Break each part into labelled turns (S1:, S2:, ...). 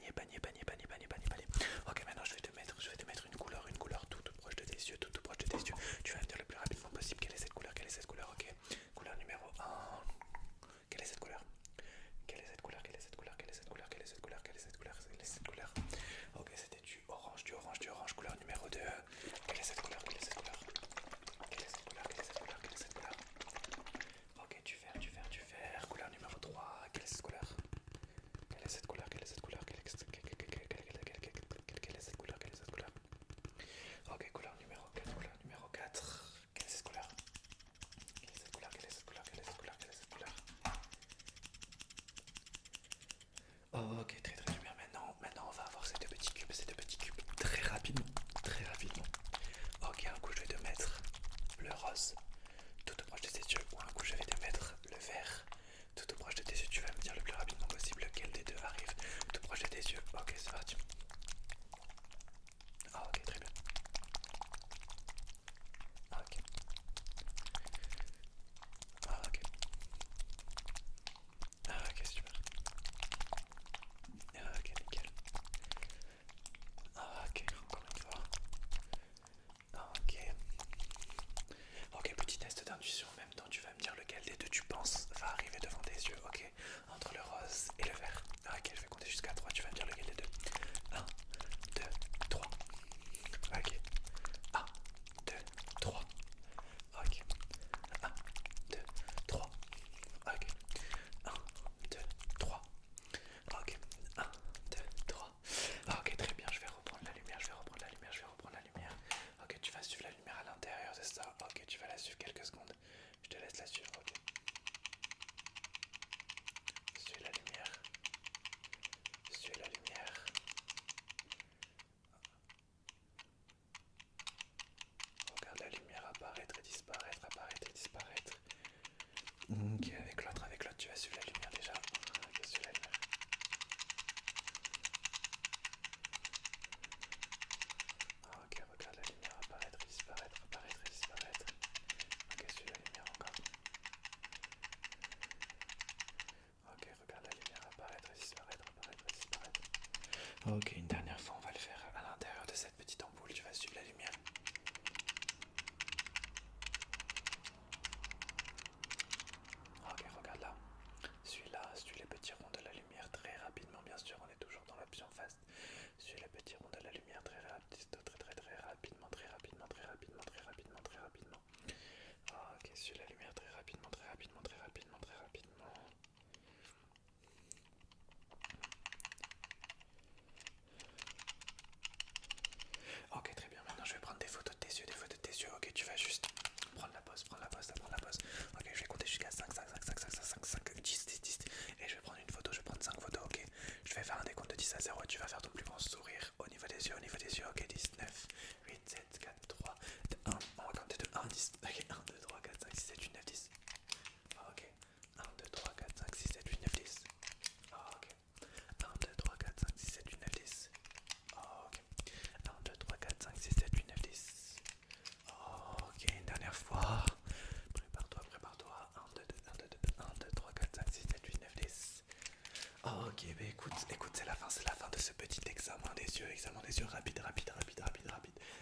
S1: panier, panier, panier, panier, panier, panier, panier. Ok, maintenant je vais te mettre une couleur tout proche de tes yeux, tout proche de tes yeux. Tu vas me dire le plus rapidement possible quelle est cette couleur, ok. Couleur numéro 1. Quelle est cette couleur? Quelle est cette couleur? Quelle est cette couleur? Quelle est cette couleur? Quelle est cette couleur? Quelle est cette couleur? Quelle est cette couleur? Ok, c'était du orange, du orange, du orange. Couleur numéro 2. Quelle est cette couleur? Quelle est cette couleur? Quelle est cette couleur? Quelle est cette couleur? Quelle est cette couleur? Ok, du vert, du vert, du vert. Couleur numéro 3. Quelle est cette couleur? Quelle est cette couleur? Quelle est cette couleur? Quelle est cette couleur? Quelle est cette couleur? Ok, couleur numéro 4. Couleur numéro 4. Quelle est cette couleur? Quelle est cette couleur? Quelle est cette couleur? Quelle est cette couleur? Quelle est cette couleur? Oh, ok, très très bien. Maintenant on va avoir ces deux petits cubes très rapidement, très rapidement. Ok, un coup je vais te mettre le rose tout proche de tes yeux, ou un coup je vais te mettre le vert tout proche de tes yeux. Tu vas me dire le plus rapidement possible lequel des deux arrive tout proche de tes yeux. Ok, c'est parti. Ah, ok, très bien. Ok. Ah, ok. Ah, ok, super. Ah, ok, nickel. Ah, ok, encore une fois. Ah, ok. Ok, petit test d'intuition en même temps, tu vas me dire lequel des deux tu penses va arriver devant tes yeux, ok? Entre le rose et le vert. Ah, ok, je vais compter jusqu'à 3, tu vas me dire lequel des deux. 1, 2, 3. Ok. 1, 2, 3. Ok. 1, 2, 3. Ok. 1, 2, 3. Ok. 1, 2, 3. Ok, très bien, je vais reprendre la lumière, je vais reprendre la lumière, je vais reprendre la lumière. Ok, tu vas suivre la lumière à l'intérieur, c'est ça? Ok, tu vas la suivre quelques secondes. Je te laisse la suivre, ok. Suis la lumière. Suis la lumière. Regarde la lumière apparaître et disparaître, apparaître et disparaître. Ok, avec l'autre, tu vas suivre la lumière déjà. Ok, suis la lumière. Ok, regarde la lumière apparaître et disparaître, apparaître et disparaître. Ok, suis la lumière encore. Ok, regarde la lumière apparaître et disparaître, apparaître et disparaître. Ok, une dernière fois, on va le faire à l'intérieur de cette petite ampoule. Tu vas suivre la lumière. Ok, regarde là. Suis-là, suis les petits ronds de la lumière très rapidement, bien sûr, on est toujours dans l'option fast. Suis les petits ronds de la lumière très rapidement, très rapidement, très rapidement, très rapidement, très rapidement, très rapidement. Ok, suis la lumière très rapidement, très rapidement, très rapidement, très rapidement. Ok, très bien, maintenant je vais prendre des photos de tes yeux, Ok, tu vas juste prendre la pause, prendre la pause. Ok, je vais compter jusqu'à 5, 10, 10, 10. Et je vais prendre une photo, je vais prendre 5 photos, ok. Je vais faire un décompte de 10 à 0 et tu vas faire ton plus grand sourire au niveau des yeux, ok. 10, 9, 8, 7, 4, 3, 2, 1. On va compter de 1 à 10. Ok, 1, 2, 3, 4, 5, 6, 7, 8, 9, 10. Ok, 1, 2, 3, 4, 5, 6, 7, 8, 9, 10. Ok, 1, 2, 3, 4, 5, 6, 7, 8, 9, 10. Ok, 1, 2, 3, 4, 5, 6, 7, 8, 9, 10. Ok, une dernière fois. Prépare-toi. 1, 2, 3, 4, 5, 6, 7, 8, 9, 10. Ok, bah écoute, c'est la fin de ce petit examen des yeux rapide.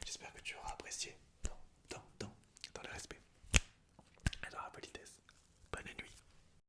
S1: J'espère que tu auras apprécié.